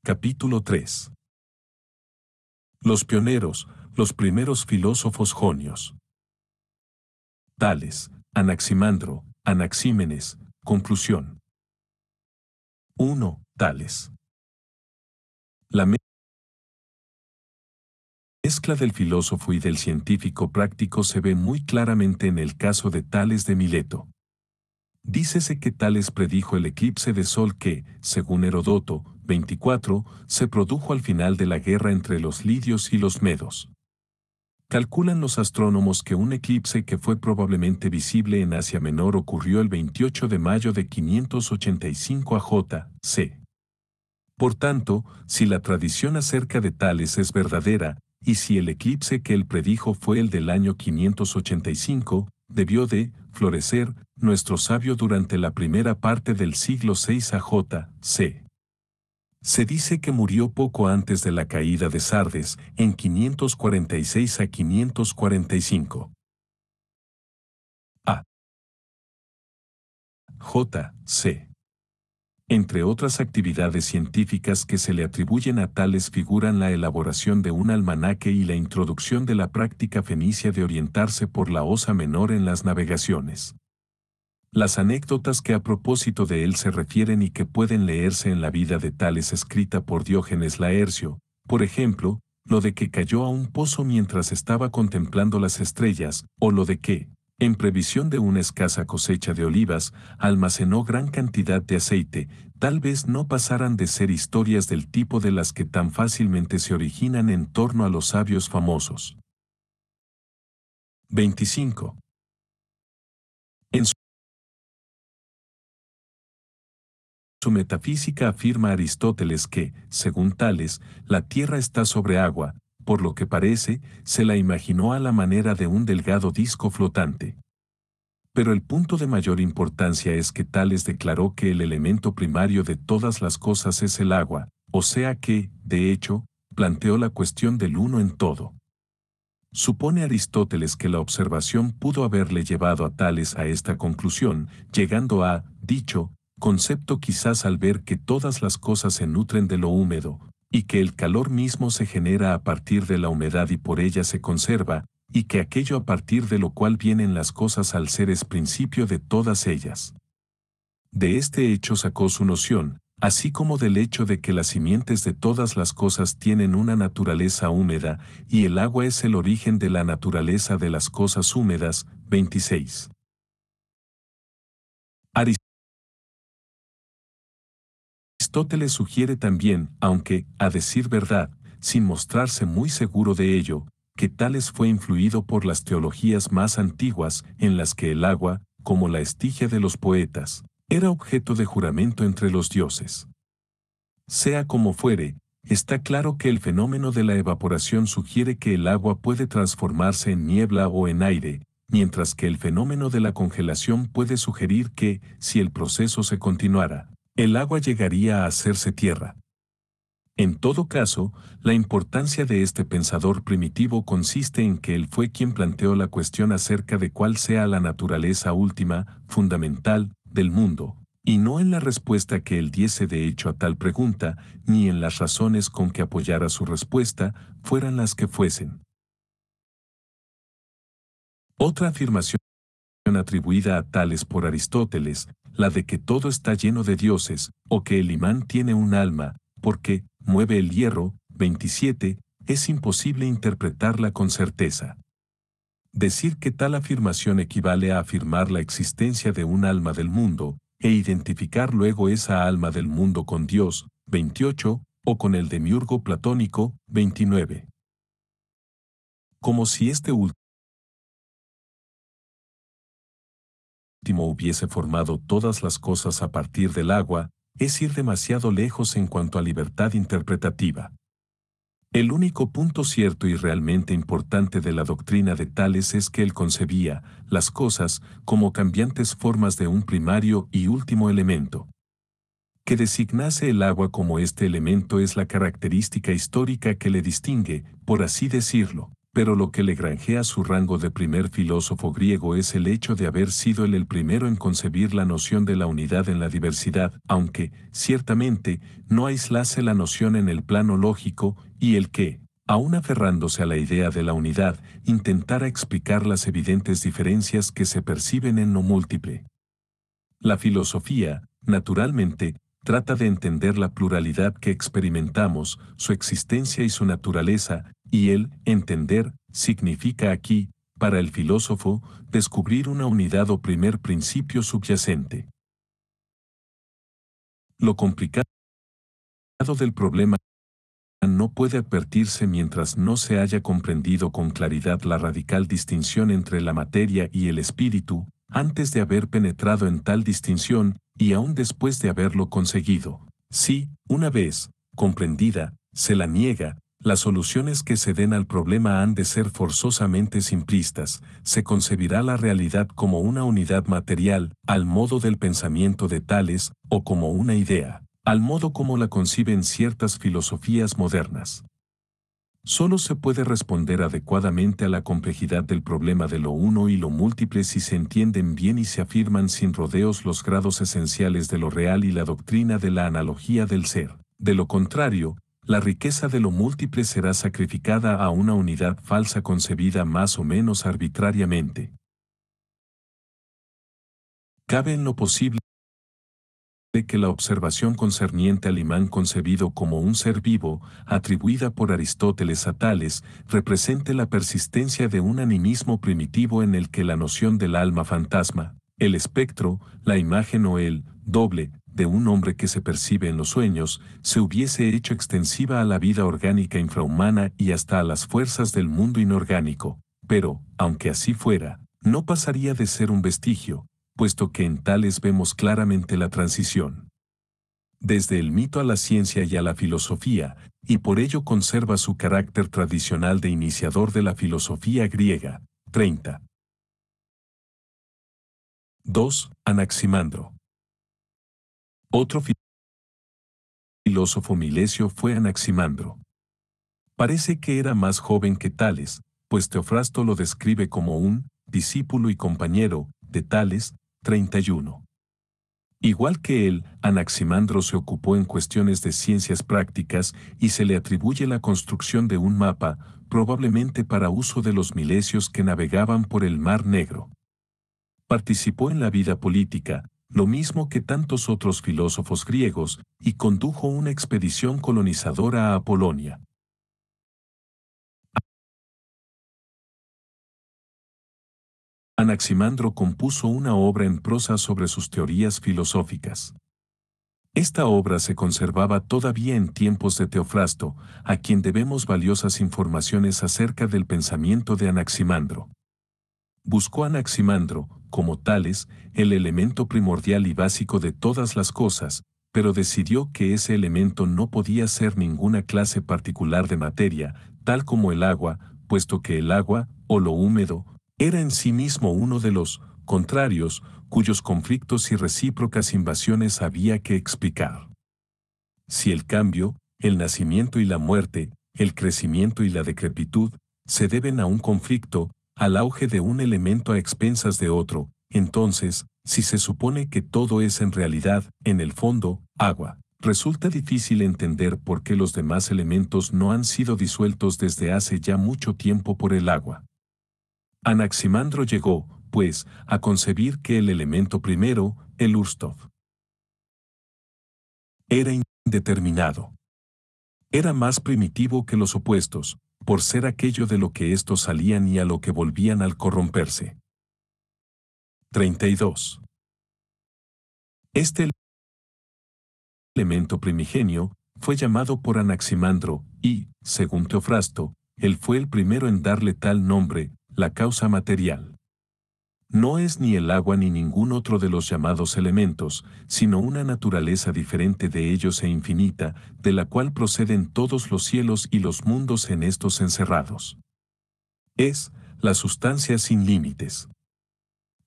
Capítulo 3. Los pioneros, los primeros filósofos jonios. Tales, Anaximandro, Anaxímenes, conclusión. 1. Tales. La mezcla del filósofo y del científico práctico se ve muy claramente en el caso de Tales de Mileto. Dícese que Tales predijo el eclipse de sol que, según Heródoto, 24, se produjo al final de la guerra entre los lidios y los medos. Calculan los astrónomos que un eclipse que fue probablemente visible en Asia Menor ocurrió el 28 de mayo de 585 a.J.C. Por tanto, si la tradición acerca de Tales es verdadera, y si el eclipse que él predijo fue el del año 585, debió de florecer nuestro sabio durante la primera parte del siglo VI a.J.C. Se dice que murió poco antes de la caída de Sardes, en 546 a 545. A. J.C. Entre otras actividades científicas que se le atribuyen a Tales figuran la elaboración de un almanaque y la introducción de la práctica fenicia de orientarse por la Osa Menor en las navegaciones. Las anécdotas que a propósito de él se refieren y que pueden leerse en la vida de Tales escrita por Diógenes Laercio, por ejemplo, lo de que cayó a un pozo mientras estaba contemplando las estrellas, o lo de que, en previsión de una escasa cosecha de olivas, almacenó gran cantidad de aceite, tal vez no pasaran de ser historias del tipo de las que tan fácilmente se originan en torno a los sabios famosos. 25. En su metafísica afirma Aristóteles que, según Tales, la Tierra está sobre agua, por lo que parece, se la imaginó a la manera de un delgado disco flotante. Pero el punto de mayor importancia es que Tales declaró que el elemento primario de todas las cosas es el agua, o sea que, de hecho, planteó la cuestión del uno en todo. Supone Aristóteles que la observación pudo haberle llevado a Tales a esta conclusión, llegando a, dicho, concepto quizás al ver que todas las cosas se nutren de lo húmedo, y que el calor mismo se genera a partir de la humedad y por ella se conserva, y que aquello a partir de lo cual vienen las cosas al ser es principio de todas ellas. De este hecho sacó su noción, así como del hecho de que las simientes de todas las cosas tienen una naturaleza húmeda, y el agua es el origen de la naturaleza de las cosas húmedas. 26. Aristóteles sugiere también, aunque, a decir verdad, sin mostrarse muy seguro de ello, que Tales fue influido por las teologías más antiguas, en las que el agua, como la estigia de los poetas, era objeto de juramento entre los dioses. Sea como fuere, está claro que el fenómeno de la evaporación sugiere que el agua puede transformarse en niebla o en aire, mientras que el fenómeno de la congelación puede sugerir que, si el proceso se continuara, el agua llegaría a hacerse tierra. En todo caso, la importancia de este pensador primitivo consiste en que él fue quien planteó la cuestión acerca de cuál sea la naturaleza última, fundamental, del mundo, y no en la respuesta que él diese de hecho a tal pregunta, ni en las razones con que apoyara su respuesta, fueran las que fuesen. Otra afirmación atribuida a Tales por Aristóteles, la de que todo está lleno de dioses, o que el imán tiene un alma, porque mueve el hierro. 27, es imposible interpretarla con certeza. Decir que tal afirmación equivale a afirmar la existencia de un alma del mundo, e identificar luego esa alma del mundo con Dios. 28, o con el demiurgo platónico. 29. Como si este último hubiese formado todas las cosas a partir del agua, es ir demasiado lejos en cuanto a libertad interpretativa. El único punto cierto y realmente importante de la doctrina de Tales es que él concebía las cosas como cambiantes formas de un primario y último elemento. Que designase el agua como este elemento es la característica histórica que le distingue, por así decirlo, pero lo que le granjea su rango de primer filósofo griego es el hecho de haber sido él el primero en concebir la noción de la unidad en la diversidad, aunque, ciertamente, no aislase la noción en el plano lógico, y el que, aun aferrándose a la idea de la unidad, intentara explicar las evidentes diferencias que se perciben en lo múltiple. La filosofía, naturalmente, trata de entender la pluralidad que experimentamos, su existencia y su naturaleza, y el entender significa aquí, para el filósofo, descubrir una unidad o primer principio subyacente. Lo complicado del problema no puede advertirse mientras no se haya comprendido con claridad la radical distinción entre la materia y el espíritu, antes de haber penetrado en tal distinción, y aún después de haberlo conseguido. Si, una vez comprendida, se la niega, las soluciones que se den al problema han de ser forzosamente simplistas, se concebirá la realidad como una unidad material, al modo del pensamiento de Tales, o como una idea, al modo como la conciben ciertas filosofías modernas. Solo se puede responder adecuadamente a la complejidad del problema de lo uno y lo múltiple si se entienden bien y se afirman sin rodeos los grados esenciales de lo real y la doctrina de la analogía del ser. De lo contrario, la riqueza de lo múltiple será sacrificada a una unidad falsa concebida más o menos arbitrariamente. Cabe en lo posible que la observación concerniente al imán concebido como un ser vivo, atribuida por Aristóteles a Tales, represente la persistencia de un animismo primitivo en el que la noción del alma fantasma, el espectro, la imagen o el doble de un hombre que se percibe en los sueños, se hubiese hecho extensiva a la vida orgánica infrahumana y hasta a las fuerzas del mundo inorgánico. Pero, aunque así fuera, no pasaría de ser un vestigio, puesto que en Tales vemos claramente la transición desde el mito a la ciencia y a la filosofía, y por ello conserva su carácter tradicional de iniciador de la filosofía griega. 30. 2. Anaximandro. Otro filósofo milesio fue Anaximandro. Parece que era más joven que Tales, pues Teofrasto lo describe como un discípulo y compañero de Tales. 31. Igual que él, Anaximandro se ocupó en cuestiones de ciencias prácticas y se le atribuye la construcción de un mapa, probablemente para uso de los milesios que navegaban por el Mar Negro. Participó en la vida política, lo mismo que tantos otros filósofos griegos, y condujo una expedición colonizadora a Apolonia. Anaximandro compuso una obra en prosa sobre sus teorías filosóficas. Esta obra se conservaba todavía en tiempos de Teofrasto, a quien debemos valiosas informaciones acerca del pensamiento de Anaximandro. Buscó Anaximandro, como Tales, el elemento primordial y básico de todas las cosas, pero decidió que ese elemento no podía ser ninguna clase particular de materia, tal como el agua, puesto que el agua, o lo húmedo, era en sí mismo uno de los contrarios, cuyos conflictos y recíprocas invasiones había que explicar. Si el cambio, el nacimiento y la muerte, el crecimiento y la decrepitud, se deben a un conflicto, al auge de un elemento a expensas de otro, entonces, si se supone que todo es en realidad, en el fondo, agua, resulta difícil entender por qué los demás elementos no han sido disueltos desde hace ya mucho tiempo por el agua. Anaximandro llegó, pues, a concebir que el elemento primero, el Urstov, era indeterminado. Era más primitivo que los opuestos, por ser aquello de lo que éstos salían y a lo que volvían al corromperse. 32. Este elemento primigenio fue llamado por Anaximandro y, según Teofrasto, él fue el primero en darle tal nombre, la causa material. No es ni el agua ni ningún otro de los llamados elementos, sino una naturaleza diferente de ellos e infinita, de la cual proceden todos los cielos y los mundos en estos encerrados. Es la sustancia sin límites.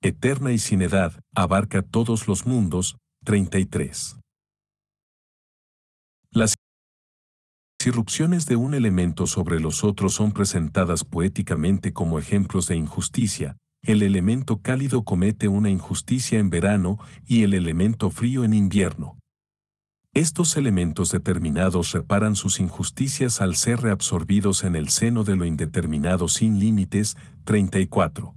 Eterna y sin edad, abarca todos los mundos. 33. La Irrupciones de un elemento sobre los otros son presentadas poéticamente como ejemplos de injusticia. El elemento cálido comete una injusticia en verano y el elemento frío en invierno. Estos elementos determinados reparan sus injusticias al ser reabsorbidos en el seno de lo indeterminado sin límites. 34.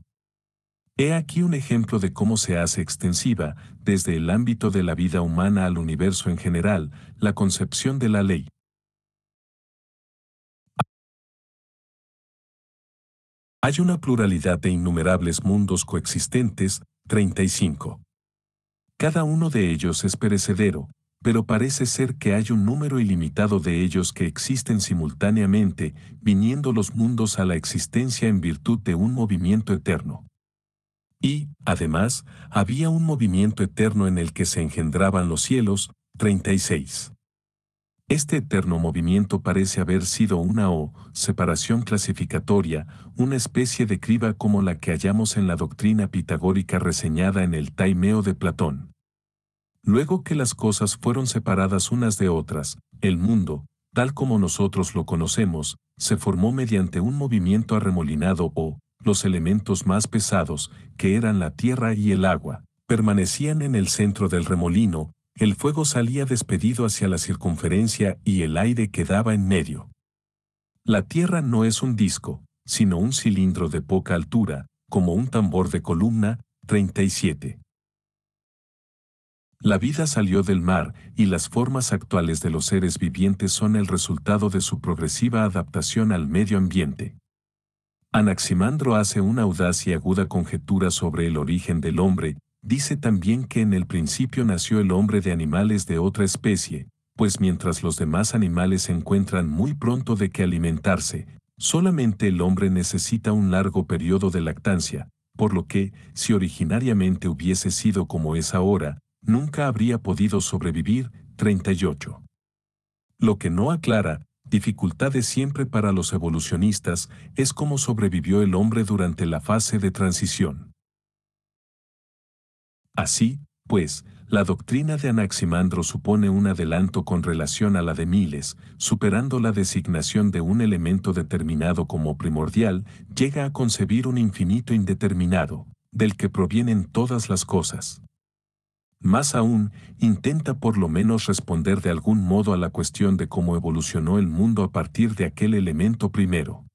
He aquí un ejemplo de cómo se hace extensiva, desde el ámbito de la vida humana al universo en general, la concepción de la ley. Hay una pluralidad de innumerables mundos coexistentes. 35. Cada uno de ellos es perecedero, pero parece ser que hay un número ilimitado de ellos que existen simultáneamente, viniendo los mundos a la existencia en virtud de un movimiento eterno. Y, además, había un movimiento eterno en el que se engendraban los cielos. 36. Este eterno movimiento parece haber sido una separación clasificatoria, una especie de criba como la que hallamos en la doctrina pitagórica reseñada en el Taimeo de Platón. Luego que las cosas fueron separadas unas de otras, el mundo, tal como nosotros lo conocemos, se formó mediante un movimiento arremolinado los elementos más pesados, que eran la tierra y el agua, permanecían en el centro del remolino, el fuego salía despedido hacia la circunferencia y el aire quedaba en medio. La tierra no es un disco, sino un cilindro de poca altura, como un tambor de columna. 37. La vida salió del mar, y las formas actuales de los seres vivientes son el resultado de su progresiva adaptación al medio ambiente. Anaximandro hace una audaz y aguda conjetura sobre el origen del hombre. Dice también que en el principio nació el hombre de animales de otra especie, pues mientras los demás animales encuentran muy pronto de qué alimentarse, solamente el hombre necesita un largo periodo de lactancia, por lo que, si originariamente hubiese sido como es ahora, nunca habría podido sobrevivir. 38. Lo que no aclara, dificultades siempre para los evolucionistas, es cómo sobrevivió el hombre durante la fase de transición. Así, pues, la doctrina de Anaximandro supone un adelanto con relación a la de Miles, superando la designación de un elemento determinado como primordial, llega a concebir un infinito indeterminado, del que provienen todas las cosas. Más aún, intenta por lo menos responder de algún modo a la cuestión de cómo evolucionó el mundo a partir de aquel elemento primero.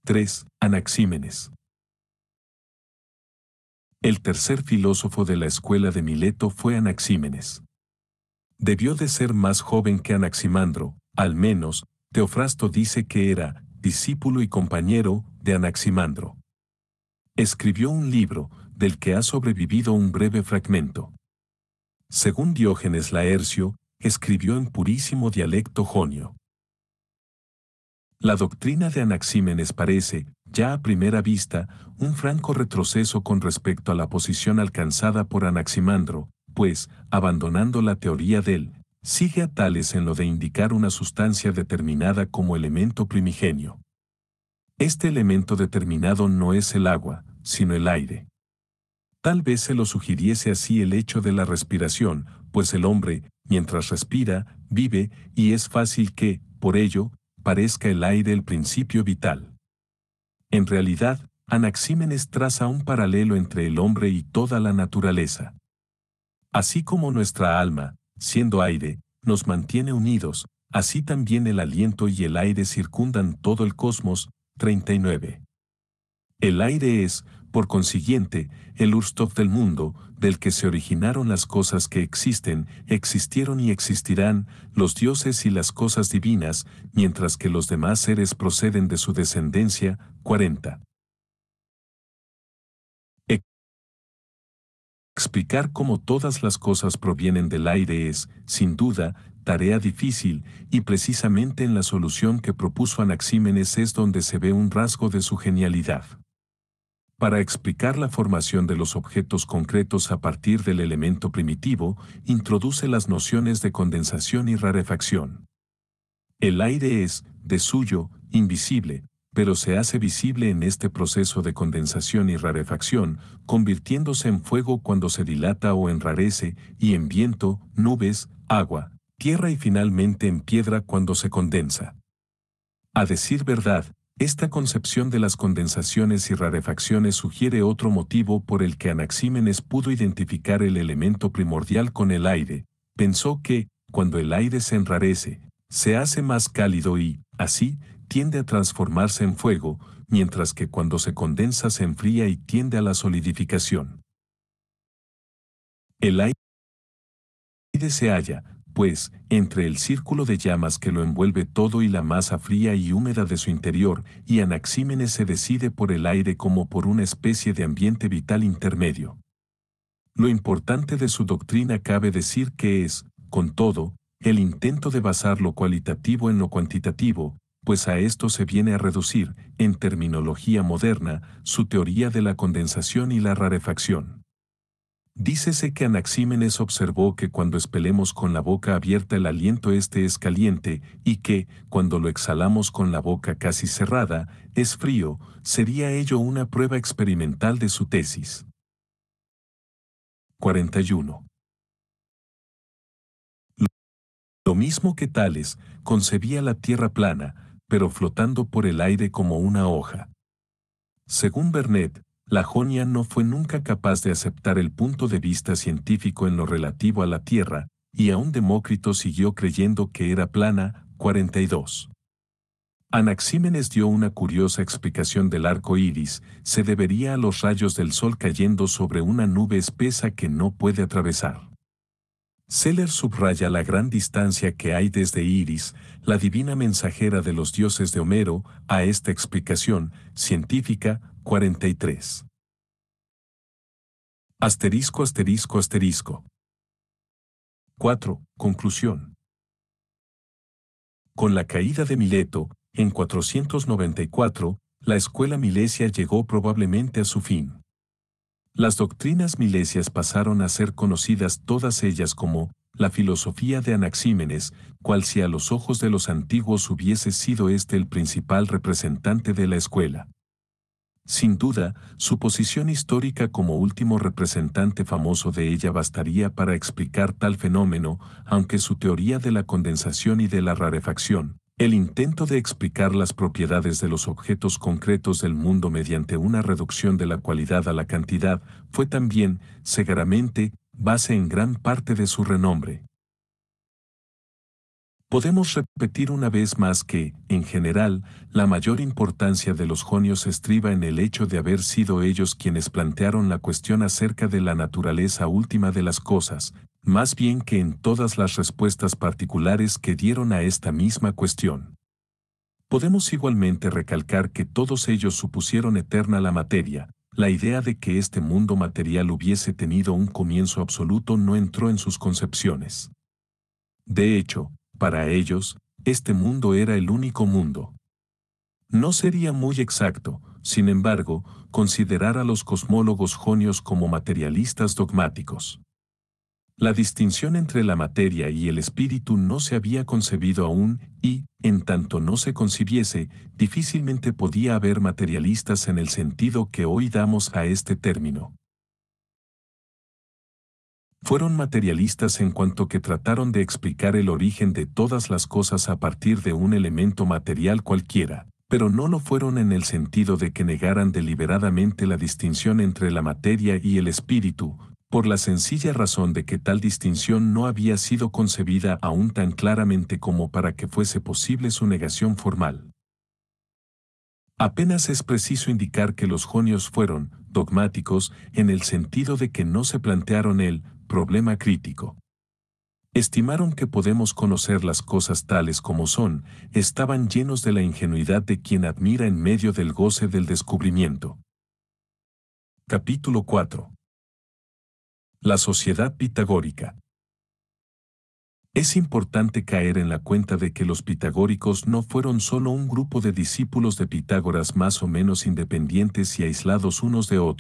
3. Anaxímenes. El tercer filósofo de la escuela de Mileto fue Anaxímenes. Debió de ser más joven que Anaximandro, al menos, Teofrasto dice que era discípulo y compañero de Anaximandro. Escribió un libro, del que ha sobrevivido un breve fragmento. Según Diógenes Laercio, escribió en purísimo dialecto jonio. La doctrina de Anaxímenes parece, ya a primera vista, un franco retroceso con respecto a la posición alcanzada por Anaximandro, pues, abandonando la teoría del sigue a Tales en lo de indicar una sustancia determinada como elemento primigenio. Este elemento determinado no es el agua, sino el aire. Tal vez se lo sugiriese así el hecho de la respiración, pues el hombre, mientras respira, vive, y es fácil que, por ello, parezca el aire el principio vital. En realidad, Anaxímenes traza un paralelo entre el hombre y toda la naturaleza. Así como nuestra alma, siendo aire, nos mantiene unidos, así también el aliento y el aire circundan todo el cosmos. 39. El aire es, por consiguiente, el Urstoff del mundo, del que se originaron las cosas que existen, existieron y existirán, los dioses y las cosas divinas, mientras que los demás seres proceden de su descendencia. 40. Explicar cómo todas las cosas provienen del aire es, sin duda, tarea difícil, y precisamente en la solución que propuso Anaxímenes es donde se ve un rasgo de su genialidad. Para explicar la formación de los objetos concretos a partir del elemento primitivo, introduce las nociones de condensación y rarefacción. El aire es, de suyo, invisible, pero se hace visible en este proceso de condensación y rarefacción, convirtiéndose en fuego cuando se dilata o enrarece, y en viento, nubes, agua, tierra y finalmente en piedra cuando se condensa. A decir verdad, esta concepción de las condensaciones y rarefacciones sugiere otro motivo por el que Anaxímenes pudo identificar el elemento primordial con el aire. Pensó que, cuando el aire se enrarece, se hace más cálido y, así, tiende a transformarse en fuego, mientras que cuando se condensa se enfría y tiende a la solidificación. El aire se halla, pues, entre el círculo de llamas que lo envuelve todo y la masa fría y húmeda de su interior, y Anaxímenes se decide por el aire como por una especie de ambiente vital intermedio. Lo importante de su doctrina cabe decir que es, con todo, el intento de basar lo cualitativo en lo cuantitativo, pues a esto se viene a reducir, en terminología moderna, su teoría de la condensación y la rarefacción. Dícese que Anaxímenes observó que cuando expelemos con la boca abierta el aliento este es caliente, y que, cuando lo exhalamos con la boca casi cerrada, es frío. Sería ello una prueba experimental de su tesis. 41. Lo mismo que Tales, concebía la Tierra plana, pero flotando por el aire como una hoja. Según Vernet, la Jonia no fue nunca capaz de aceptar el punto de vista científico en lo relativo a la Tierra, y aún Demócrito siguió creyendo que era plana. 42. Anaxímenes dio una curiosa explicación del arco iris, se debería a los rayos del sol cayendo sobre una nube espesa que no puede atravesar. Seller subraya la gran distancia que hay desde Iris, la divina mensajera de los dioses de Homero, a esta explicación científica. 43. Asterisco asterisco asterisco. 4. Conclusión. Con la caída de Mileto, en 494, la escuela milesia llegó probablemente a su fin. Las doctrinas milesias pasaron a ser conocidas todas ellas como la filosofía de Anaxímenes, cual si a los ojos de los antiguos hubiese sido este el principal representante de la escuela. Sin duda, su posición histórica como último representante famoso de ella bastaría para explicar tal fenómeno, aunque su teoría de la condensación y de la rarefacción, el intento de explicar las propiedades de los objetos concretos del mundo mediante una reducción de la cualidad a la cantidad, fue también, seguramente, base en gran parte de su renombre. Podemos repetir una vez más que, en general, la mayor importancia de los jonios estriba en el hecho de haber sido ellos quienes plantearon la cuestión acerca de la naturaleza última de las cosas, más bien que en todas las respuestas particulares que dieron a esta misma cuestión. Podemos igualmente recalcar que todos ellos supusieron eterna la materia. La idea de que este mundo material hubiese tenido un comienzo absoluto no entró en sus concepciones. De hecho, para ellos, este mundo era el único mundo. No sería muy exacto, sin embargo, considerar a los cosmólogos jonios como materialistas dogmáticos. La distinción entre la materia y el espíritu no se había concebido aún, y, en tanto no se concibiese, difícilmente podía haber materialistas en el sentido que hoy damos a este término. Fueron materialistas en cuanto que trataron de explicar el origen de todas las cosas a partir de un elemento material cualquiera, pero no lo fueron en el sentido de que negaran deliberadamente la distinción entre la materia y el espíritu, por la sencilla razón de que tal distinción no había sido concebida aún tan claramente como para que fuese posible su negación formal. Apenas es preciso indicar que los jonios fueron dogmáticos en el sentido de que no se plantearon el problema crítico. Estimaron que podemos conocer las cosas tales como son, estaban llenos de la ingenuidad de quien admira en medio del goce del descubrimiento. Capítulo 4. La sociedad pitagórica. Es importante caer en la cuenta de que los pitagóricos no fueron solo un grupo de discípulos de Pitágoras más o menos independientes y aislados unos de otros.